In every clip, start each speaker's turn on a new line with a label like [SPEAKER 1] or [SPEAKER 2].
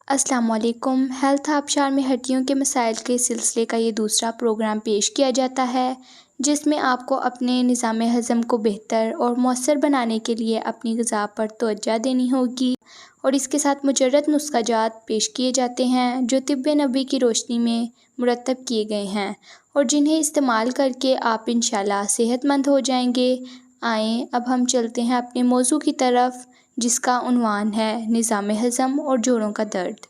[SPEAKER 1] السلام علیکم۔ ہیلتھ آبشار میں ہڈیوں کے مسائل کے سلسلے کا یہ دوسرا پروگرام پیش کیا جاتا ہے، جس میں آپ کو اپنے نظام ہضم کو بہتر اور مؤثر بنانے کے لیے اپنی غذا پر توجہ دینی ہوگی، اور اس کے ساتھ مجرد نسخہ جات پیش کیے جاتے ہیں جو طب نبوی کی روشنی میں مرتب کیے گئے ہیں اور جنہیں استعمال کر کے آپ انشاءاللہ صحت مند ہو جائیں گے۔ آئیں اب ہم چلتے ہیں اپنے موضوع کی طرف، جس کا عنوان ہے نظام ہضم اور جوڑوں کا درد۔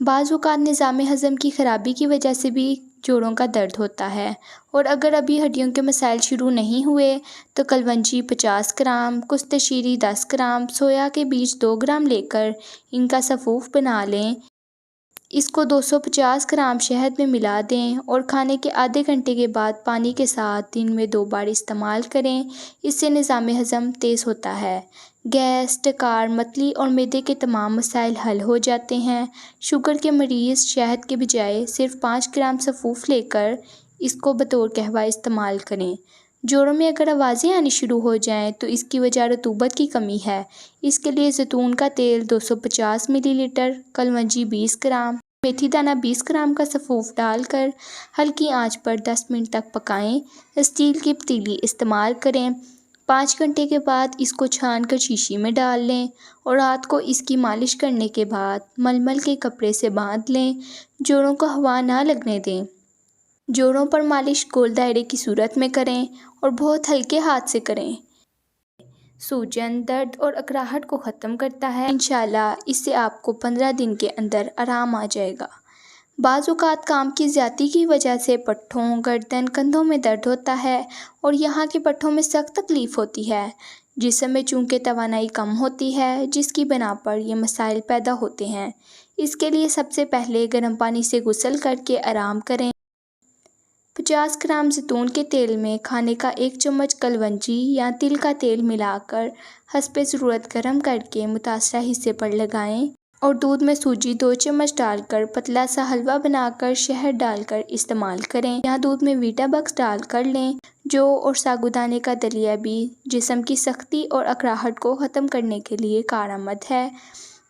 [SPEAKER 1] بعض اوقات نظام ہضم کی خرابی کی وجہ سے بھی جوڑوں کا درد ہوتا ہے، اور اگر ابھی ہڈیوں کے مسائل شروع نہیں ہوئے تو کلونجی 50 گرام، کستہ شیری 10 گرام، سویا کے بیج 2 گرام لے کر ان کا سفوف بنا لیں۔ اس کو 250 گرام شہد میں ملا دیں اور کھانے کے آدھے گھنٹے کے بعد پانی کے ساتھ دن میں 2 بار استعمال کریں۔ اس سے نظام ہضم تیز ہوتا ہے، گیس، ڈکار، متلی اور معدے کے تمام مسائل حل ہو جاتے ہیں۔ شوگر کے مریض شہد کے بجائے صرف 5 گرام سفوف لے کر اس کو بطور قہوہ استعمال کریں۔ جوڑوں میں اگر آوازیں آنی شروع ہو جائیں تو اس کی وجہ رطوبت کی کمی ہے۔ اس کے لیے زیتون کا تیل 250 ملی لیٹر، کلونجی 20 گرام، میتھی دانہ 20 گرام کا سفوف ڈال کر ہلکی آنچ پر 10 منٹ تک پکائیں۔ اسٹیل کی پتیلی استعمال کریں۔ 5 گھنٹے کے بعد اس کو چھان کر شیشی میں ڈال لیں اور رات کو اس کی مالش کرنے کے بعد ململ کے کپڑے سے باندھ لیں۔ جوڑوں کو ہوا نہ لگنے دیں۔ جوڑوں پر مالش گول دائرے کی صورت میں کریں اور بہت ہلکے ہاتھ سے کریں۔ سوجن، درد اور اکراہٹ کو ختم کرتا ہے۔ انشاءاللہ اس سے آپ کو 15 دن کے اندر آرام آ جائے گا۔ بعض اوقات کام کی زیادتی کی وجہ سے پٹھوں، گردن، کندھوں میں درد ہوتا ہے اور یہاں کے پٹھوں میں سخت تکلیف ہوتی ہے۔ جسم میں چونکہ توانائی کم ہوتی ہے، جس کی بنا پر یہ مسائل پیدا ہوتے ہیں۔ اس کے لیے سب سے پہلے گرم پانی سے غسل کر کے آرام کریں۔ 50 گرام زیتون کے تیل میں کھانے کا 1 چمچ کلونجی یا تل کا تیل ملا کر حسب ضرورت گرم کر کے متاثرہ حصے پر لگائیں اور دودھ میں سوجی 2 چمچ ڈال کر پتلا سا حلوہ بنا کر شہد ڈال کر استعمال کریں، یا دودھ میں ویٹا بکس ڈال کر لیں۔ جو اور ساگودانے کا دلیا بھی جسم کی سختی اور اکراہٹ کو ختم کرنے کے لیے کارآمد ہے۔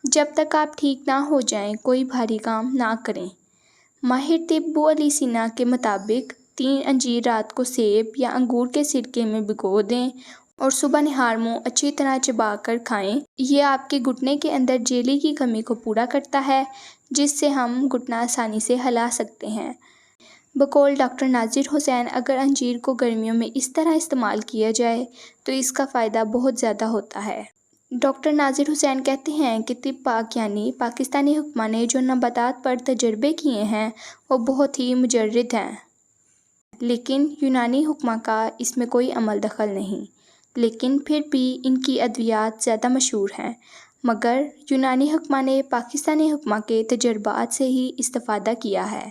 [SPEAKER 1] جب تک آپ ٹھیک نہ ہو جائیں کوئی بھاری کام نہ کریں۔ ماہر طب بو علی سینا کے مطابق 3 انجیر رات کو سیب یا انگور کے سرکے میں بھگو دیں اور صبح نہار منہ اچھی طرح چبا کر کھائیں۔ یہ آپ کے گھٹنے کے اندر جیلی کی کمی کو پورا کرتا ہے، جس سے ہم گھٹنا آسانی سے ہلا سکتے ہیں۔ بقول ڈاکٹر ناظر حسین، اگر انجیر کو گرمیوں میں اس طرح استعمال کیا جائے تو اس کا فائدہ بہت زیادہ ہوتا ہے۔ ڈاکٹر ناظر حسین کہتے ہیں کہ طب پاک یعنی پاکستانی حکماں نے جو نباتات پر تجربے کیے ہیں وہ بہت ہی مجرد ہیں، لیکن یونانی حکماں کا اس میں کوئی عمل دخل نہیں، لیکن پھر بھی ان کی ادویات زیادہ مشہور ہیں۔ مگر یونانی حکماں نے پاکستانی حکماں کے تجربات سے ہی استفادہ کیا ہے۔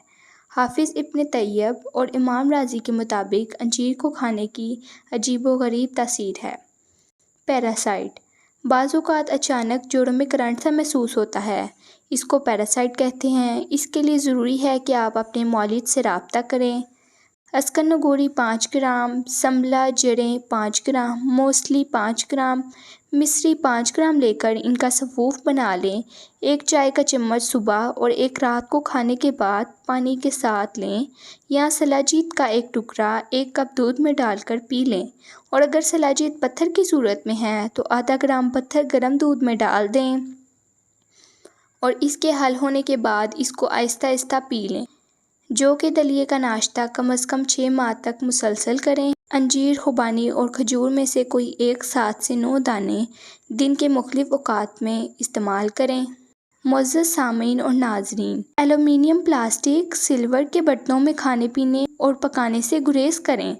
[SPEAKER 1] حافظ ابن طیب اور امام رازی کے مطابق انجیر کو کھانے کی عجیب و غریب تاثیر ہے۔ پیراسائٹ، بعض اوقات اچانک جوڑوں میں کرنٹ سا محسوس ہوتا ہے، اس کو پیراسائٹ کہتے ہیں۔ اس کے لیے ضروری ہے کہ آپ اپنے معالج سے رابطہ کریں۔ اسکنگوری 5 گرام، سنبلا جڑیں 5 گرام، موسلی 5 گرام، مصری 5 گرام لے کر ان کا سفوف بنا لیں۔ 1 چائے کا چمچ صبح اور 1 رات کو کھانے کے بعد پانی کے ساتھ لیں، یا سلاجید کا 1 ٹکڑا 1 کپ دودھ میں ڈال کر پی لیں، اور اگر سلاجید پتھر کی صورت میں ہے تو آدھا گرام پتھر گرم دودھ میں ڈال دیں اور اس کے حل ہونے کے بعد اس کو آہستہ آہستہ پی لیں۔ جو کہ دلیے کا ناشتہ کم از کم 6 ماہ تک مسلسل کریں۔ انجیر، خوبانی اور کھجور میں سے کوئی ایک 7 سے 9 دانے دن کے مختلف اوقات میں استعمال کریں۔ معزز سامعین اور ناظرین، ایلومینیم، پلاسٹک، سلور کے برتنوں میں کھانے پینے اور پکانے سے گریز کریں۔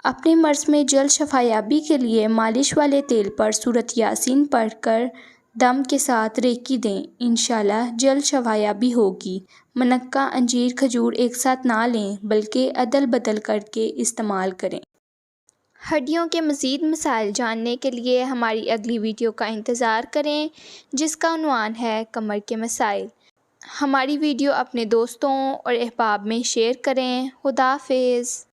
[SPEAKER 1] اپنے مرض میں جلد شفایابی کے لیے مالش والے تیل پر سورۃ یاسین پڑھ کر دم کے ساتھ ریکی دیں، انشاءاللہ جلد شفایابی ہوگی۔ منقع، انجیر، کھجور ایک ساتھ نہ لیں بلکہ عدل بدل کر کے استعمال کریں۔ ہڈیوں کے مزید مسائل جاننے کے لیے ہماری اگلی ویڈیو کا انتظار کریں، جس کا عنوان ہے کمر کے مسائل۔ ہماری ویڈیو اپنے دوستوں اور احباب میں شیئر کریں۔ خدا حافظ۔